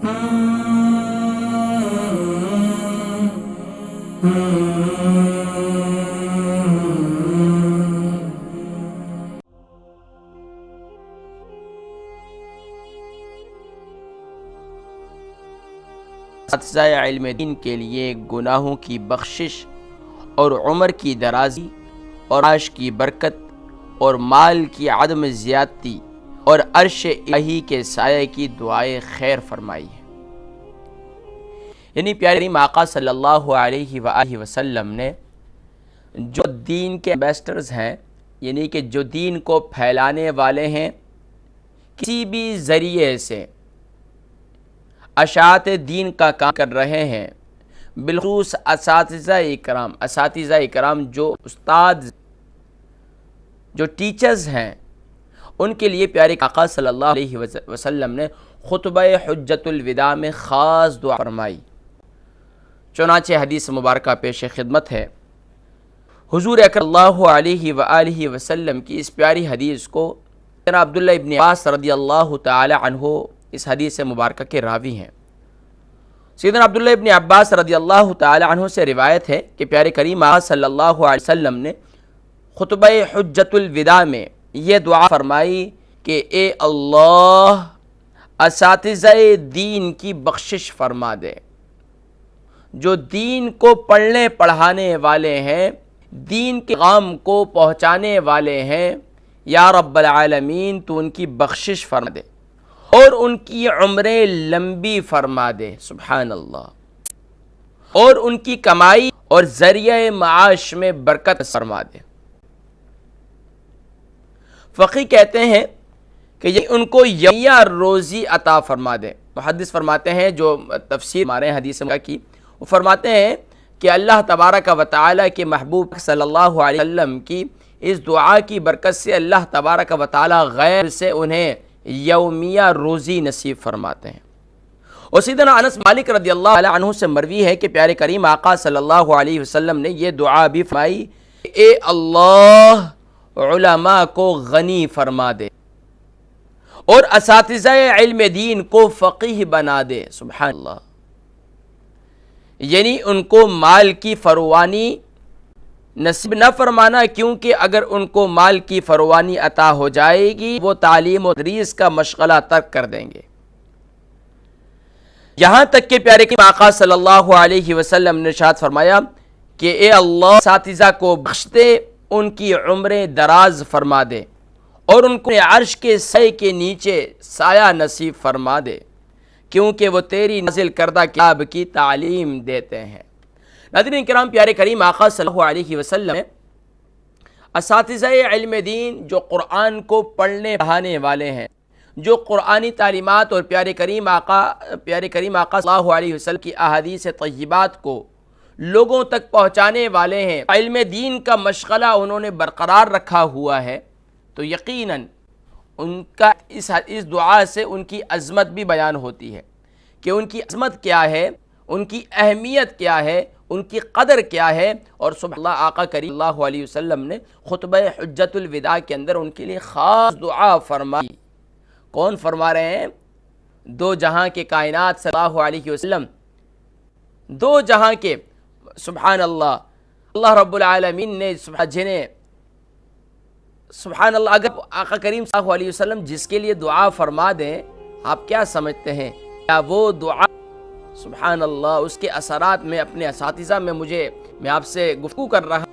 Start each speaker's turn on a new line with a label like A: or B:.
A: اساتذہ علم دین کے لیے گناہوں کی بخشش اور عمر کی درازی اور معاش کی برکت اور مال کی عدم زیادتی اور عرش الہی کے سائے کی دعائے خیر فرمائی ہے۔ یعنی پیارے کریم آقا صلی اللہ علیہ وآلہ وسلم نے جو دین کے ایمبیسڈرز ہیں، یعنی کہ جو دین کو پھیلانے والے ہیں، کسی بھی ذریعے سے اشاعت دین کا کام کر رہے ہیں، بالخصوص اساتذہ اکرام جو استاد جو ٹیچرز ہیں، ان کے لیے پیارے آقا صلی اللہ علیہ وسلم نے خطبہ حجۃ الوداع میں خاص دعا فرمائی۔ چنانچہ حدیث مبارکہ پیش خدمت ہے، حضور اکرم صلی اللہ علیہ وآلہ وسلم کی اس پیاری حدیث کو جناب عبداللہ ابن عباس رضی اللہ تعالی عنہ اس حدیث مبارکہ کے راوی ہیں۔ سیدنا عبداللہ ابن عباس رضی اللہ تعالی عنہ سے روایت ہے کہ پیارے کریم آقا صلی اللہ علیہ وسلم نے خطبہ حجۃ الوداع میں یہ دعا فرمائی کہ اے اللہ اساتذہ دین کی بخشش فرما دے، جو دین کو پڑھنے پڑھانے والے ہیں، دین کے پیغام کو پہنچانے والے ہیں، یا رب العالمین تو ان کی بخشش فرما دے اور ان کی عمریں لمبی فرما دے، سبحان اللہ، اور ان کی کمائی اور ذریعہ معاش میں برکت فرما دے۔ فقی کہتے ہیں کہ یہ ان کو یومیہ روزی عطا فرما دے۔ محدث فرماتے ہیں جو تفسیر ہمارے حدیث کی، وہ فرماتے ہیں کہ اللہ تبارک و تعالی کے محبوب صلی اللہ علیہ وسلم کی اس دعا کی برکت سے اللہ تبارک و تعالی غیب سے انہیں یومیہ روزی نصیب فرماتے ہیں۔ اور سیدنا انس مالک رضی اللہ عنہ سے مروی ہے کہ پیارے کریم آقا صلی اللہ علیہ وسلم نے یہ دعا بھی فرمائی، اے اللہ علماء کو غنی فرما دے اور اساتذہ علم دین کو فقیہ بنا دے، سبحان اللہ، یعنی ان کو مال کی فروانی نصیب نہ فرمانا، کیونکہ اگر ان کو مال کی فروانی عطا ہو جائے گی وہ تعلیم و تدریس کا مشغلہ ترک کر دیں گے۔ یہاں تک کہ پیارے کریم آقا صلی اللہ علیہ وسلم نے ارشاد فرمایا کہ اے اللہ اساتذہ کو بخش دے، ان کی عمریں دراز فرما دے اور ان کو عرش کے سائے کے نیچے سایہ نصیب فرما دے، کیونکہ وہ تیری نازل کردہ کتاب کی تعلیم دیتے ہیں۔ ناظرین کرام، پیارے کریم آقا صلی اللہ علیہ وسلم نے اساتذہ علم دین جو قرآن کو پڑھنے پڑھانے والے ہیں، جو قرآنی تعلیمات اور پیارے کریم آقا صلی اللہ علیہ وسلم کی احادیث طیبات کو لوگوں تک پہنچانے والے ہیں، علم دین کا مشغلہ انہوں نے برقرار رکھا ہوا ہے، تو یقیناً ان کا اس دعا سے ان کی عظمت بھی بیان ہوتی ہے کہ ان کی عظمت کیا ہے، ان کی اہمیت کیا ہے، ان کی قدر کیا ہے۔ اور سبحان اللہ، آقا کریم صلی اللہ علیہ وسلم نے خطبہ حجۃ الوداع کے اندر ان کے لیے خاص دعا فرمائی۔ کون فرما رہے ہیں؟ دو جہاں کے کائنات صلی اللہ علیہ وسلم، دو جہاں کے، سبحان اللہ، اللہ رب العالمین نے جنہیں، سبحان اللہ، اگر آقا کریم صلی اللہ علیہ وسلم جس کے لیے دعا فرما دیں، آپ کیا سمجھتے ہیں؟ کیا وہ دعا، سبحان اللہ، اس کے اثرات میں اپنے اساتذہ میں میں آپ سے گفتگو کر رہا